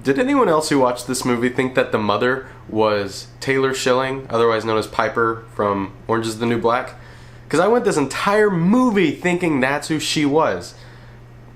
Did anyone else who watched this movie think that the mother was Taylor Schilling, otherwise known as Piper from Orange is the New Black? Because I went this entire movie thinking that's who she was.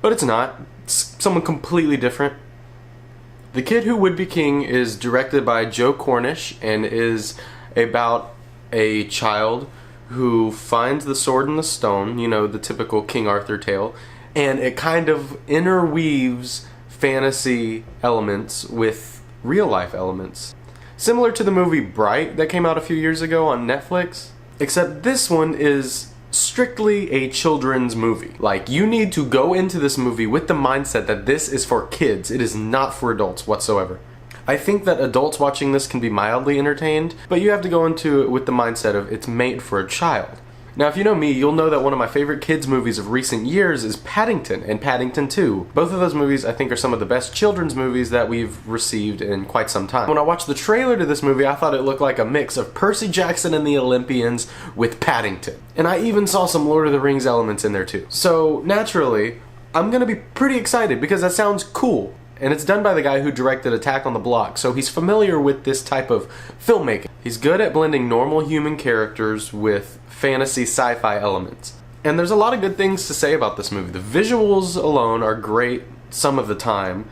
But it's not. It's someone completely different. The Kid Who Would Be King is directed by Joe Cornish and is about a child who finds the sword in the stone, you know, the typical King Arthur tale, and it kind of interweaves fantasy elements with real life elements. Similar to the movie Bright that came out a few years ago on Netflix, except this one is strictly a children's movie. Like, you need to go into this movie with the mindset that this is for kids. It is not for adults whatsoever. I think that adults watching this can be mildly entertained, but you have to go into it with the mindset of it's made for a child. Now, if you know me, you'll know that one of my favorite kids movies of recent years is Paddington and Paddington 2. Both of those movies I think are some of the best children's movies that we've received in quite some time. When I watched the trailer to this movie, I thought it looked like a mix of Percy Jackson and the Olympians with Paddington. And I even saw some Lord of the Rings elements in there too. So, naturally, I'm gonna be pretty excited because that sounds cool. And it's done by the guy who directed Attack on the Block, so he's familiar with this type of filmmaking. He's good at blending normal human characters with fantasy sci-fi elements. And there's a lot of good things to say about this movie. The visuals alone are great some of the time.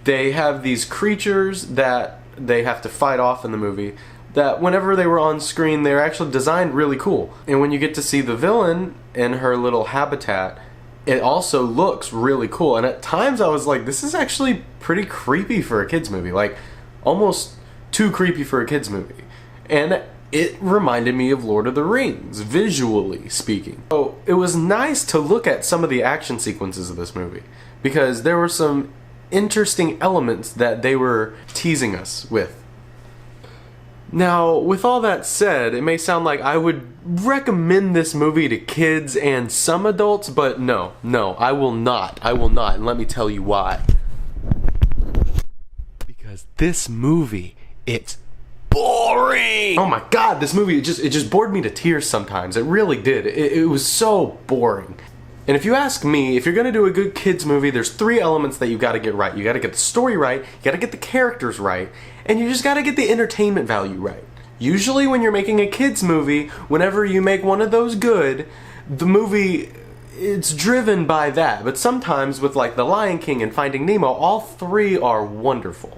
They have these creatures that they have to fight off in the movie that whenever they were on screen, they're actually designed really cool. And when you get to see the villain in her little habitat, it also looks really cool. And at times I was like, this is actually pretty creepy for a kid's movie. Like, almost too creepy for a kid's movie. And it reminded me of Lord of the Rings, visually speaking. So it was nice to look at some of the action sequences of this movie, because there were some interesting elements that they were teasing us with. Now, with all that said, it may sound like I would recommend this movie to kids and some adults, but no, I will not, and let me tell you why. Because this movie, it's boring! Oh my god, this movie, it just bored me to tears sometimes. It really did. It was so boring. And if you ask me, if you're gonna do a good kids movie, there's 3 elements that you gotta get right. You gotta get the story right, you gotta get the characters right, and you just gotta get the entertainment value right. Usually when you're making a kids movie, whenever you make one of those good, the movie, it's driven by that. But sometimes with like The Lion King and Finding Nemo, all 3 are wonderful.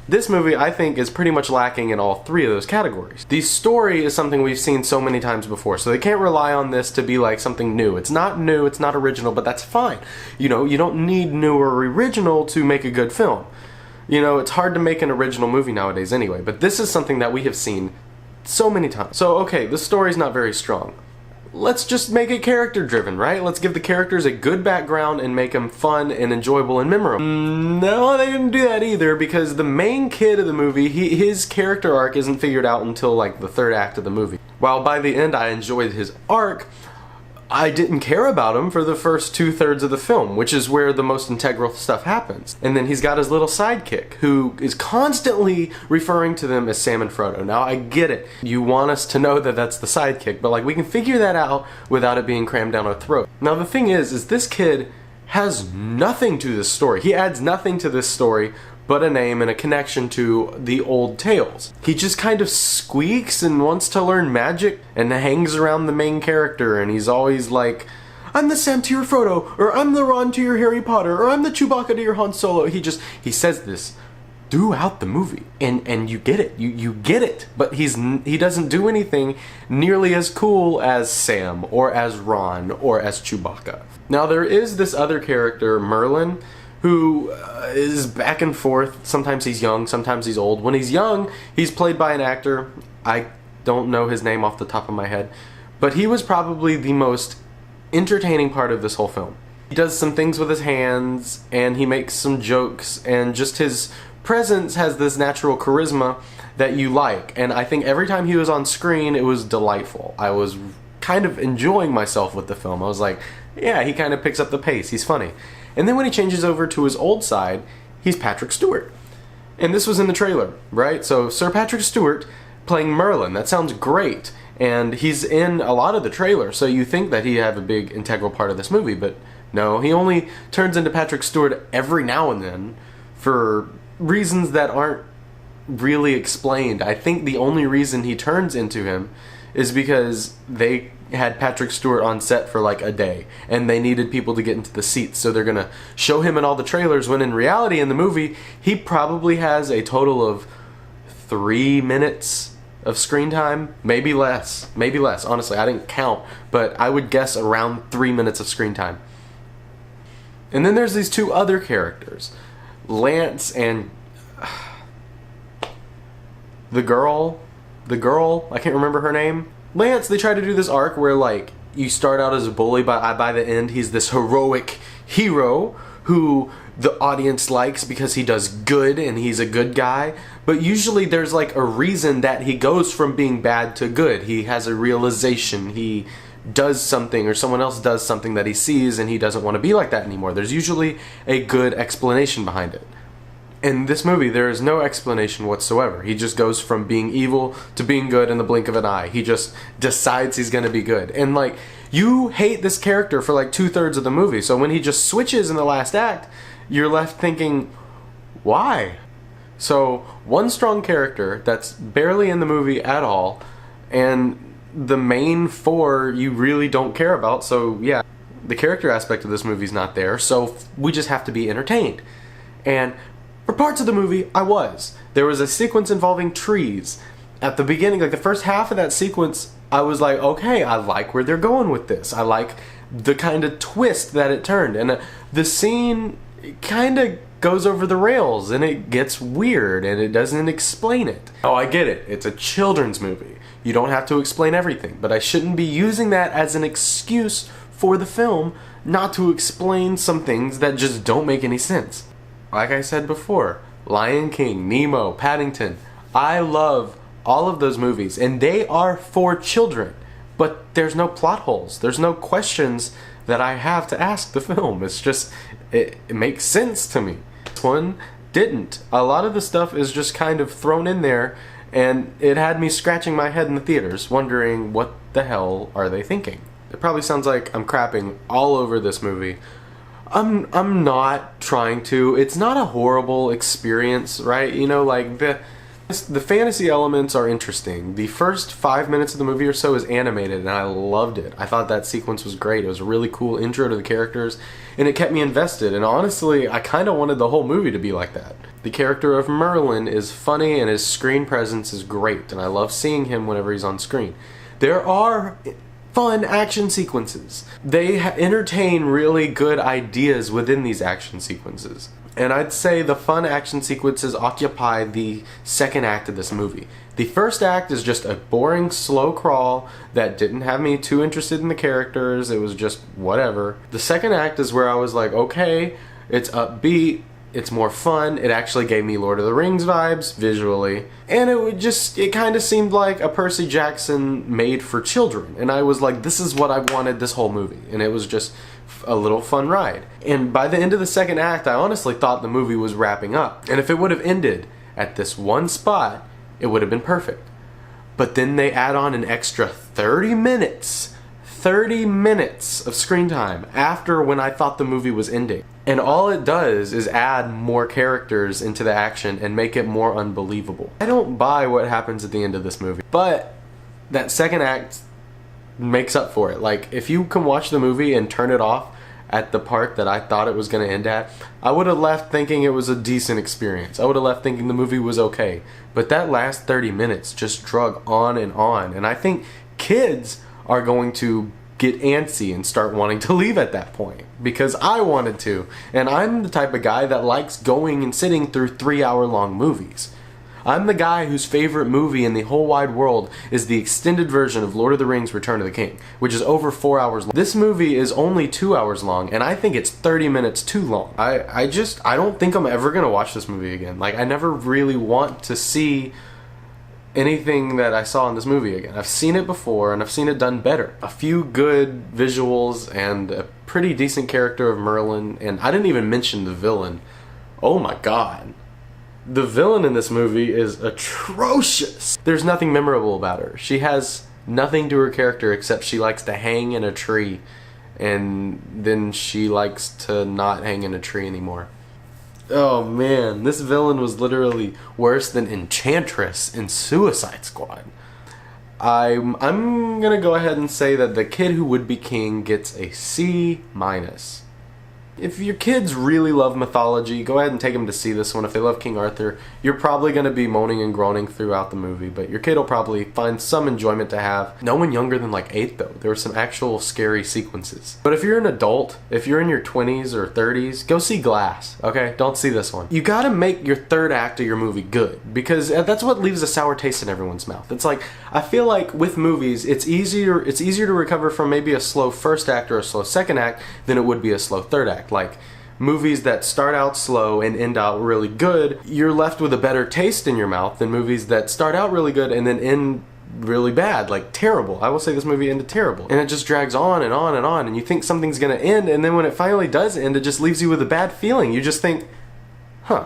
This movie, I think, is pretty much lacking in all 3 of those categories. The story is something we've seen so many times before, so they can't rely on this to be like something new. It's not new, it's not original, but that's fine. You know, you don't need new or original to make a good film. You know, it's hard to make an original movie nowadays anyway, but this is something that we have seen so many times. So, okay, the story's not very strong. Let's just make it character-driven, right? Let's give the characters a good background and make them fun and enjoyable and memorable. No, they didn't do that either, because the main kid of the movie, his character arc isn't figured out until like the 3rd act of the movie. While by the end I enjoyed his arc, I didn't care about him for the first 2/3 of the film, which is where the most integral stuff happens. And then he's got his little sidekick, who is constantly referring to them as Sam and Frodo. Now, I get it. You want us to know that that's the sidekick, but like, we can figure that out without it being crammed down our throat. Now, the thing is this kid has nothing to this story. He adds nothing to this story but a name and a connection to the old tales. He just kind of squeaks and wants to learn magic and hangs around the main character, and he's always like, I'm the Sam to your Frodo, or I'm the Ron to your Harry Potter, or I'm the Chewbacca to your Han Solo. He says this throughout the movie, and you get it. You get it. But he doesn't do anything nearly as cool as Sam, or as Ron, or as Chewbacca. Now, there is this other character, Merlin, who is back and forth. Sometimes he's young, sometimes he's old. When he's young, he's played by an actor. I don't know his name off the top of my head, but he was probably the most entertaining part of this whole film. He does some things with his hands, and he makes some jokes, and just his presence has this natural charisma that you like. And I think every time he was on screen, it was delightful. I was kind of enjoying myself with the film. I was like, yeah, he kind of picks up the pace. He's funny. And then when he changes over to his old side, he's Patrick Stewart. And this was in the trailer, right? So Sir Patrick Stewart playing Merlin. That sounds great. And he's in a lot of the trailer, so you think that he'd have a big integral part of this movie, but no, he only turns into Patrick Stewart every now and then for reasons that aren't really explained. I think the only reason he turns into him is because they had Patrick Stewart on set for like a day and they needed people to get into the seats, so they're gonna show him in all the trailers, when in reality in the movie he probably has a total of 3 minutes of screen time, maybe less, honestly I didn't count, but I would guess around 3 minutes of screen time. And then there's these two other characters, Lance and the girl, I can't remember her name. Lance, they try to do this arc where like you start out as a bully, but by the end he's this heroic hero who the audience likes because he does good and he's a good guy. But usually there's like a reason that he goes from being bad to good. He has a realization, he does something, or someone else does something that he sees and he doesn't want to be like that anymore. There's usually a good explanation behind it. In this movie, there is no explanation whatsoever. He just goes from being evil to being good in the blink of an eye. He just decides he's gonna be good. And like, you hate this character for like 2/3 of the movie. So when he just switches in the last act, you're left thinking, why? So one strong character that's barely in the movie at all, and the main four you really don't care about. So yeah, the character aspect of this movie's not there. So we just have to be entertained. And for parts of the movie, I was. There was a sequence involving trees. At the beginning, like the first half of that sequence, I was like, okay, I like where they're going with this. I like the kind of twist that it turned. And the scene kind of goes over the rails and it gets weird and it doesn't explain it. Oh, I get it. It's a children's movie. You don't have to explain everything. But I shouldn't be using that as an excuse for the film not to explain some things that just don't make any sense. Like I said before, Lion King, Nemo, Paddington, I love all of those movies, and they are for children, but there's no plot holes. There's no questions that I have to ask the film. It's just, it makes sense to me. This one didn't. A lot of the stuff is just kind of thrown in there, and it had me scratching my head in the theaters, wondering what the hell are they thinking? It probably sounds like I'm crapping all over this movie. I'm not trying to. It's not a horrible experience, right? You know, like the fantasy elements are interesting. The first 5 minutes of the movie or so is animated and I loved it. I thought that sequence was great. It was a really cool intro to the characters and it kept me invested, and honestly I kind of wanted the whole movie to be like that. The character of Merlin is funny and his screen presence is great, and I love seeing him whenever he's on screen. There are fun action sequences. They entertain really good ideas within these action sequences. And I'd say the fun action sequences occupy the second act of this movie. The first act is just a boring, slow crawl that didn't have me too interested in the characters. It was just whatever. The second act is where I was like, okay, it's upbeat, it's more fun. It actually gave me Lord of the Rings vibes visually, and it kind of seemed like a Percy Jackson made for children, and I was like, this is what I wanted this whole movie, and it was just a little fun ride. And by the end of the second act, I honestly thought the movie was wrapping up, and if it would have ended at this one spot, it would have been perfect. But then they add on an extra 30 minutes of screen time after when I thought the movie was ending. And all it does is add more characters into the action and make it more unbelievable. I don't buy what happens at the end of this movie, but that second act makes up for it. Like, if you can watch the movie and turn it off at the part that I thought it was going to end at, I would have left thinking it was a decent experience. I would have left thinking the movie was okay. But that last 30 minutes just drug on, and I think kids are going to get antsy and start wanting to leave at that point, because I wanted to, and I'm the type of guy that likes going and sitting through 3-hour-long movies. I'm the guy whose favorite movie in the whole wide world is the extended version of Lord of the Rings Return of the King, which is over 4 hours long. This movie is only 2 hours long, and I think it's 30 minutes too long. I don't think I'm ever gonna watch this movie again. Like, I never really want to see anything that I saw in this movie again. I've seen it before, and I've seen it done better. A few good visuals and a pretty decent character of Merlin, and I didn't even mention the villain. Oh my god. The villain in this movie is atrocious. There's nothing memorable about her. She has nothing to her character except she likes to hang in a tree, and then she likes to not hang in a tree anymore. Oh man, this villain was literally worse than Enchantress in Suicide Squad. I'm gonna go ahead and say that the kid who would be king gets a C-. If your kids really love mythology, go ahead and take them to see this one. If they love King Arthur, you're probably going to be moaning and groaning throughout the movie, but your kid will probably find some enjoyment to have. No one younger than like 8 though. There were some actual scary sequences. But if you're an adult, if you're in your 20s or 30s, go see Glass, okay? Don't see this one. You gotta make your third act of your movie good, because that's what leaves a sour taste in everyone's mouth. It's like, I feel like with movies, it's easier to recover from maybe a slow first act or a slow second act than it would be a slow third act. Like movies that start out slow and end out really good, you're left with a better taste in your mouth than movies that start out really good and then end really bad, like terrible. I will say this movie ended terrible. And it just drags on and on and on, and you think something's gonna end, and then when it finally does end, it just leaves you with a bad feeling. You just think, huh,